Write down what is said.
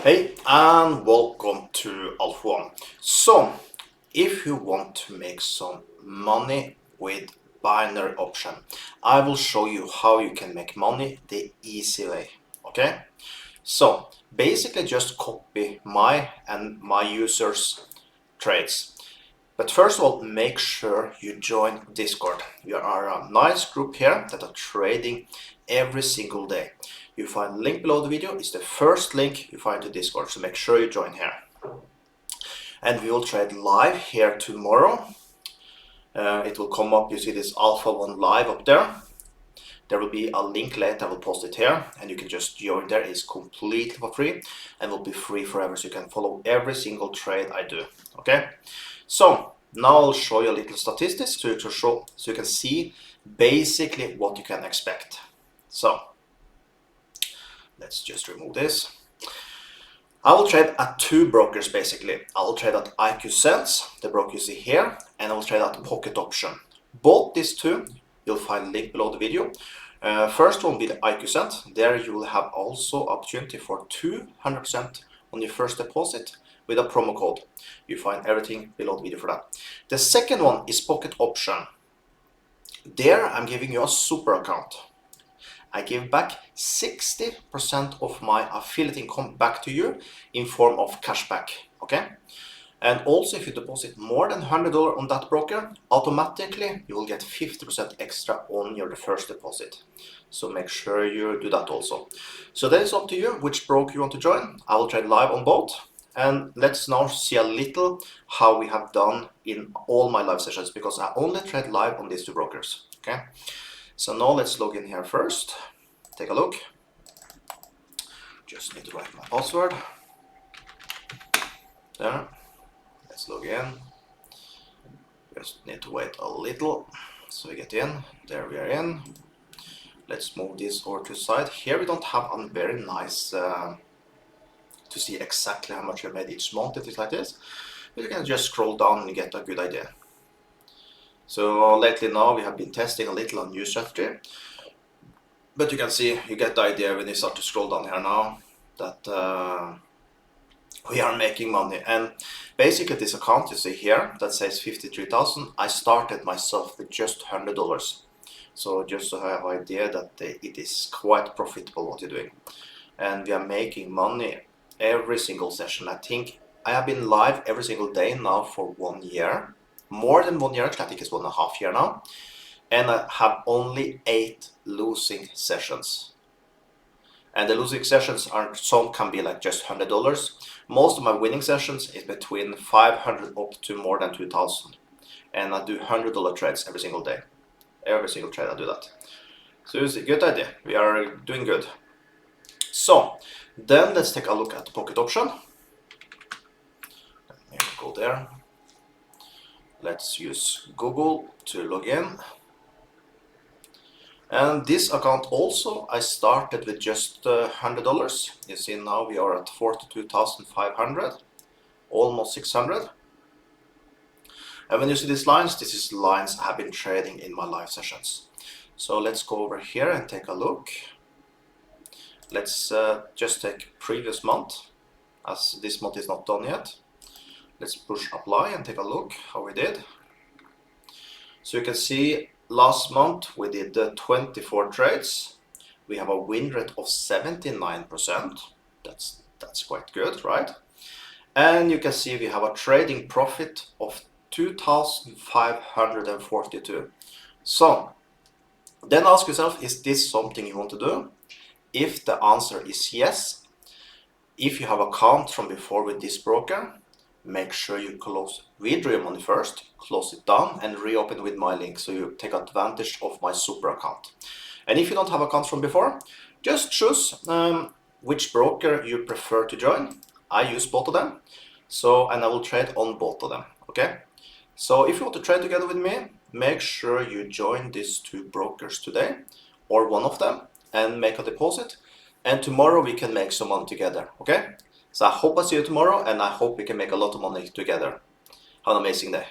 Hey and welcome to Alpha One. So, if you want to make some money with binary option, I will show you how you can make money the easy way. Okay? So, basically just copy my and my users' trades. But first of all, make sure you join Discord. We are a nice group here that are trading every single day. You find the link below the video. It's the first link you find to Discord, so make sure you join here. And we will trade live here tomorrow. It will come up, you see this Alpha 1 live up there. There will be a link later, I will post it here, and you can just join there. It's completely for free and will be free forever, so you can follow every single trade I do. Okay? So now I'll show you a little statistics so you can see basically what you can expect. So let's just remove this. I will trade at two brokers basically. I will trade at IQ Sense, the broker you see here, and I will trade at Pocket Option. Both these two, you'll find a link below the video. First one will be the IQ Sense. There you will have also opportunity for 200% on your first deposit with a promo code. You find everything below the video for that. The second one is Pocket Option. There I'm giving you a super account. I give back 60% of my affiliate income back to you in form of cashback, okay? And also if you deposit more than $100 on that broker, automatically you will get 50% extra on your first deposit. So make sure you do that also. So that is up to you which broker you want to join. I will trade live on both. And let's now see a little how we have done in all my live sessions, because I only trade live on these two brokers, okay? So now let's log in here first. Take a look. Just need to write my password. There. Let's log in. Just need to wait a little so we get in. There we are in. Let's move this over to the side. Here we don't have a very nice to see exactly how much we made each month, if it's like this. But you can just scroll down and get a good idea. So lately now we have been testing a little on new strategy. But you can see, you get the idea when you start to scroll down here now that we are making money. And basically this account you see here that says 53,000, I started myself with just $100. So just to have an idea that it is quite profitable what you're doing. And we are making money every single session. I think I have been live every single day now for 1 year. More than 1 year, actually I think it's 1.5 years now. And I have only 8 losing sessions. And the losing sessions are, some can be like just $100. Most of my winning sessions is between 500 up to more than 2,000. And I do $100 trades every single day. Every single trade I do that. So it's a good idea. We are doing good. So then let's take a look at the Pocket Option. Let me go there. Let's use Google to log in. And this account also, I started with just $100. You see now we are at 42,500, almost 600. And when you see these lines, this is lines I have been trading in my live sessions. So let's go over here and take a look. Let's just take previous month, as this month is not done yet. Let's push apply and take a look how we did. So you can see last month we did 24 trades. We have a win rate of 79%. That's quite good, right? And you can see we have a trading profit of 2,542. So then ask yourself, is this something you want to do? If the answer is yes, if you have an account from before with this broker, make sure you withdraw your money first, close it down and reopen with my link so you take advantage of my super account. And if you don't have accounts from before, just choose which broker you prefer to join. I use both of them, and I will trade on both of them, okay? So if you want to trade together with me, make sure you join these two brokers today or one of them and make a deposit, and tomorrow we can make some money together, okay? So I hope I see you tomorrow, and I hope we can make a lot of money together. Have an amazing day.